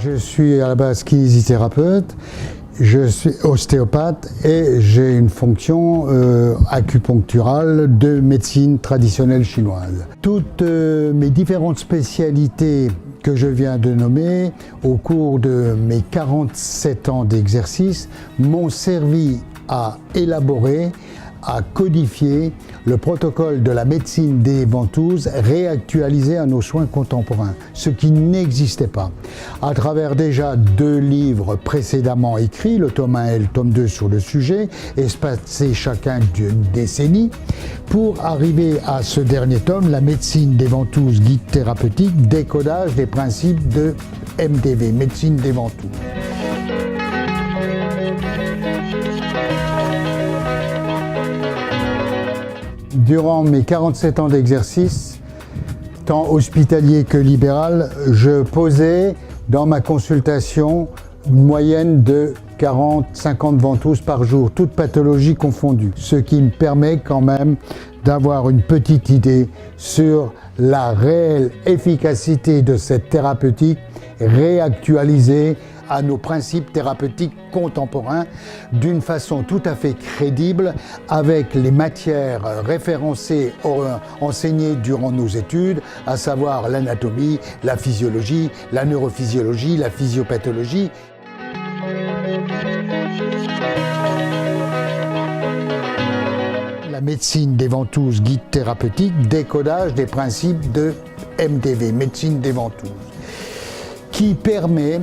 Je suis à la base kinésithérapeute, je suis ostéopathe et j'ai une fonction acupuncturale de médecine traditionnelle chinoise. Toutes mes différentes spécialités que je viens de nommer au cours de mes 47 ans d'exercice m'ont servi à élaborer, à codifier le protocole de la médecine des ventouses réactualisé à nos soins contemporains, ce qui n'existait pas. À travers déjà 2 livres précédemment écrits, le tome 1 et le tome 2 sur le sujet, espacés chacun d'une décennie, pour arriver à ce dernier tome, la médecine des ventouses, guide thérapeutique, décodage des principes de MDV, médecine des ventouses. Durant mes 47 ans d'exercice, tant hospitalier que libéral, je posais dans ma consultation une moyenne de 40-50 ventouses par jour, toutes pathologies confondues, ce qui me permet quand même d'avoir une petite idée sur la réelle efficacité de cette thérapeutique réactualisée à nos principes thérapeutiques contemporains d'une façon tout à fait crédible avec les matières référencées enseignées durant nos études, à savoir l'anatomie, la physiologie, la neurophysiologie, la physiopathologie. La médecine des ventouses, guide thérapeutique, décodage des principes de MDV, médecine des ventouses, qui permet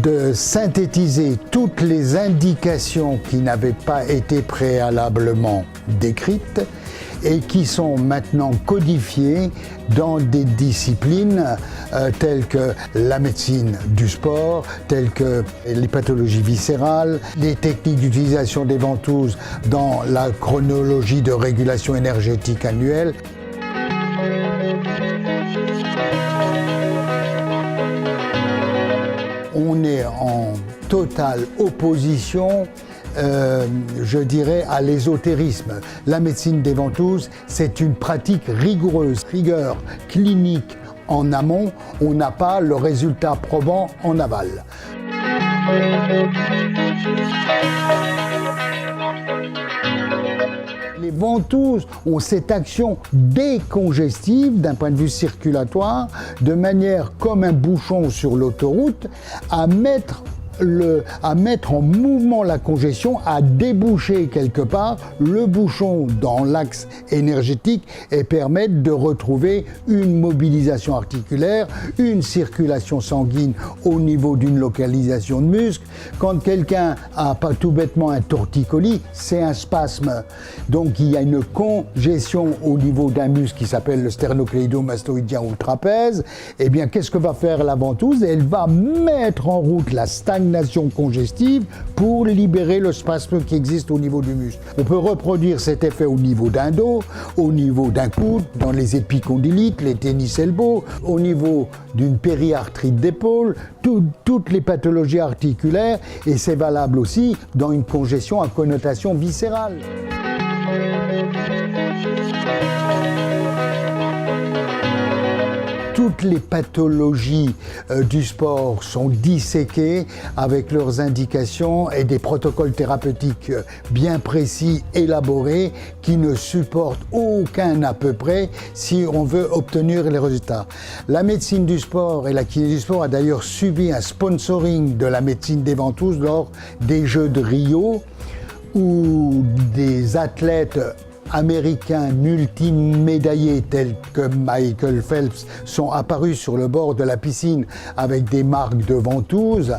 de synthétiser toutes les indications qui n'avaient pas été préalablement décrites et qui sont maintenant codifiées dans des disciplines telles que la médecine du sport, telles que les pathologies viscérales, les techniques d'utilisation des ventouses dans la chronologie de régulation énergétique annuelle. On est en totale opposition, je dirais, à l'ésotérisme. La médecine des ventouses, c'est une pratique rigoureuse, rigueur clinique en amont. On n'a pas le résultat probant en aval. Les ventouses ont cette action décongestive d'un point de vue circulatoire, de manière comme un bouchon sur l'autoroute, à mettre en mouvement la congestion, à déboucher quelque part le bouchon dans l'axe énergétique et permettre de retrouver une mobilisation articulaire, une circulation sanguine au niveau d'une localisation de muscle. Quand quelqu'un a pas tout bêtement un torticolis, c'est un spasme. Donc il y a une congestion au niveau d'un muscle qui s'appelle le sternocléido-mastoïdien ou le trapèze. Eh bien, qu'est-ce que va faire la ventouse? Elle va mettre en route la stagnation congestive pour libérer le spasme qui existe au niveau du muscle. On peut reproduire cet effet au niveau d'un dos, au niveau d'un coude, dans les épicondylites, les tennis elbow, au niveau d'une périarthrite d'épaule, toutes les pathologies articulaires, et c'est valable aussi dans une congestion à connotation viscérale. Toutes les pathologies du sport sont disséquées avec leurs indications et des protocoles thérapeutiques bien précis, élaborés, qui ne supportent aucun à peu près si on veut obtenir les résultats. La médecine du sport et la kiné du sport a d'ailleurs subi un sponsoring de la médecine des ventouses lors des Jeux de Rio, où des athlètes américains multimédaillés tels que Michael Phelps sont apparus sur le bord de la piscine avec des marques de ventouses,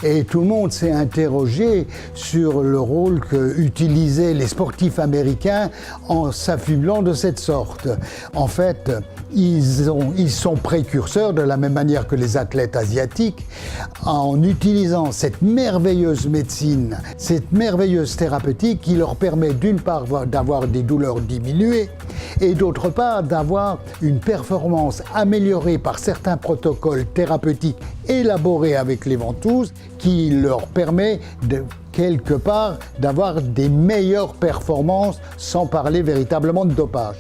et tout le monde s'est interrogé sur le rôle qu'utilisaient les sportifs américains en s'affublant de cette sorte. En fait, ils sont précurseurs de la même manière que les athlètes asiatiques en utilisant cette merveilleuse médecine, cette merveilleuse thérapeutique qui leur permet d'une part d'avoir des douleurs diminuées et d'autre part d'avoir une performance améliorée par certains protocoles thérapeutiques élaborés avec les ventouses qui leur permet quelque part d'avoir des meilleures performances sans parler véritablement de dopage.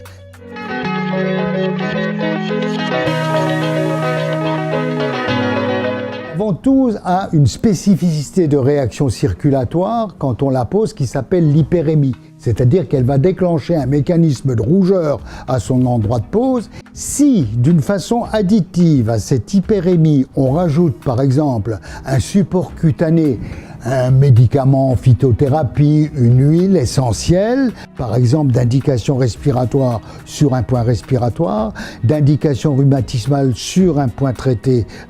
ventouse a une spécificité de réaction circulatoire quand on la pose qui s'appelle l'hyperémie. C'est-à-dire qu'elle va déclencher un mécanisme de rougeur à son endroit de pose. Si, d'une façon additive à cette hyperémie, on rajoute par exemple un support cutané, un médicament, phytothérapie, une huile essentielle, par exemple d'indication respiratoire sur un point respiratoire, d'indication rhumatismale sur un point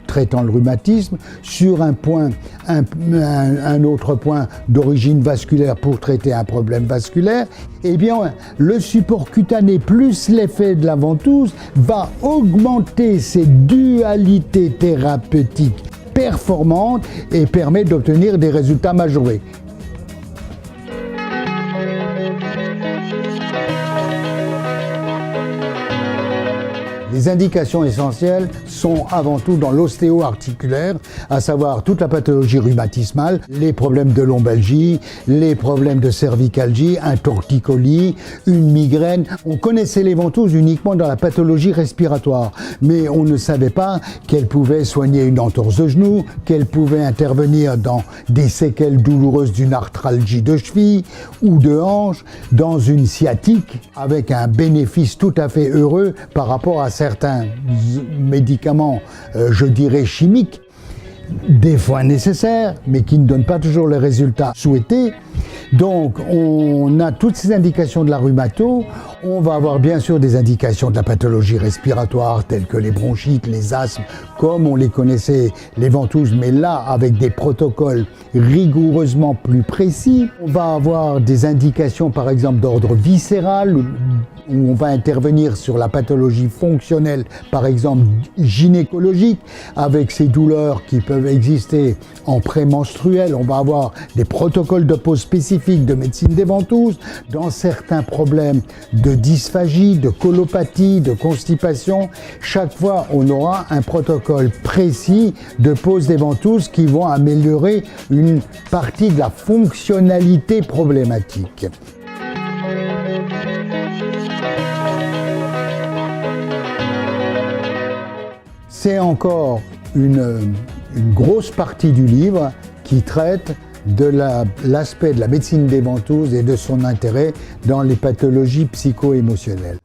traitant le rhumatisme, sur un point, un autre point d'origine vasculaire pour traiter un problème vasculaire, eh bien le support cutané plus l'effet de la ventouse va augmenter ces dualités thérapeutiques performante et permet d'obtenir des résultats majorés. Les indications essentielles sont avant tout dans l'ostéo-articulaire, à savoir toute la pathologie rhumatismale, les problèmes de lombalgie, les problèmes de cervicalgie, un torticolis, une migraine. On connaissait les ventouses uniquement dans la pathologie respiratoire, mais on ne savait pas qu'elles pouvaient soigner une entorse de genou, qu'elles pouvaient intervenir dans des séquelles douloureuses d'une arthralgie de cheville ou de hanche, dans une sciatique, avec un bénéfice tout à fait heureux par rapport à certains médicaments, je dirais chimiques, des fois nécessaires, mais qui ne donnent pas toujours les résultats souhaités. Donc, on a toutes ces indications de la rhumato. On va avoir bien sûr des indications de la pathologie respiratoire, telles que les bronchites, les asthmes, comme on les connaissait, les ventouses, mais là, avec des protocoles rigoureusement plus précis. On va avoir des indications, par exemple, d'ordre viscéral, où on va intervenir sur la pathologie fonctionnelle, par exemple gynécologique, avec ces douleurs qui peuvent exister en prémenstruel. On va avoir des protocoles de pose spécifiques de médecine des ventouses, dans certains problèmes de dysphagie, de colopathie, de constipation. Chaque fois, on aura un protocole précis de pose des ventouses qui vont améliorer une partie de la fonctionnalité problématique. C'est encore une grosse partie du livre qui traite de l'aspect de la médecine des ventouses et de son intérêt dans les pathologies psycho-émotionnelles.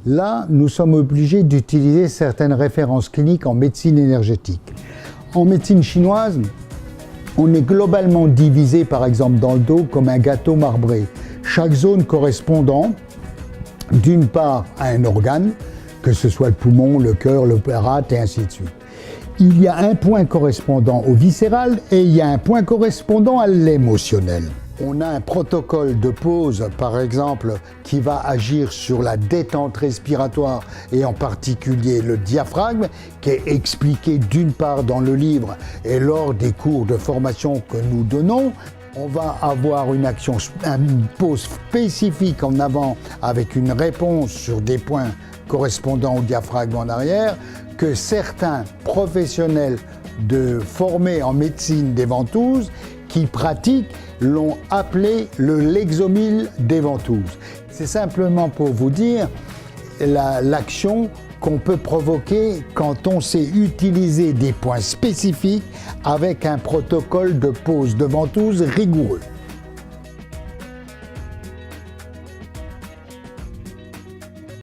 Là, nous sommes obligés d'utiliser certaines références cliniques en médecine énergétique. En médecine chinoise, on est globalement divisé, par exemple, dans le dos comme un gâteau marbré. Chaque zone correspondant, d'une part, à un organe, que ce soit le poumon, le cœur, le rate et ainsi de suite. Il y a un point correspondant au viscéral et il y a un point correspondant à l'émotionnel. On a un protocole de pose, par exemple, qui va agir sur la détente respiratoire et en particulier le diaphragme, qui est expliqué d'une part dans le livre et lors des cours de formation que nous donnons. On va avoir une pose spécifique en avant avec une réponse sur des points correspondant au diaphragme en arrière, que certains professionnels formés en médecine des ventouses qui pratiquent l'ont appelé le Lexomil des ventouses. C'est simplement pour vous dire l'action qu'on peut provoquer quand on sait utiliser des points spécifiques avec un protocole de pose de ventouse rigoureux.